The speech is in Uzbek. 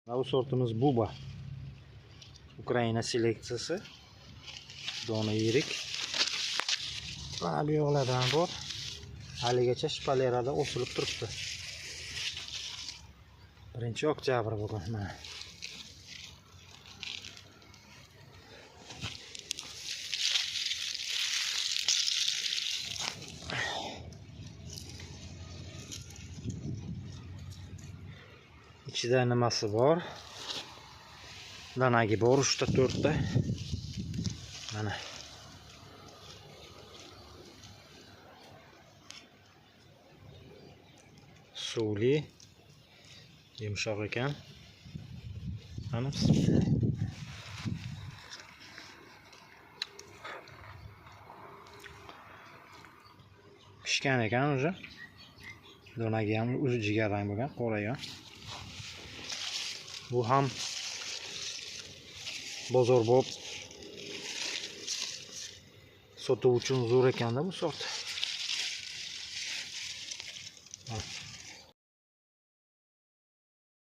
Bu sortimiz Buba. Ukraina seleksiyasi. Dona yirik. Mana bu yo'qlardan bor. Haligacha shpalerada o'silib turibdi. Birinchi oktyabr bugun mana. İçida nimasi bor? Danagi bor 3 ta 4 ta. Mana. Suvli. Yumshoq ekan. Mana bismillah. Pishgan ekan o'zi. Donagi ham o'zi jigarrang bo'lgan, qo'ragan. Bu ham bozor bo'lib sotuv uchun zo'r ekanda bu sort.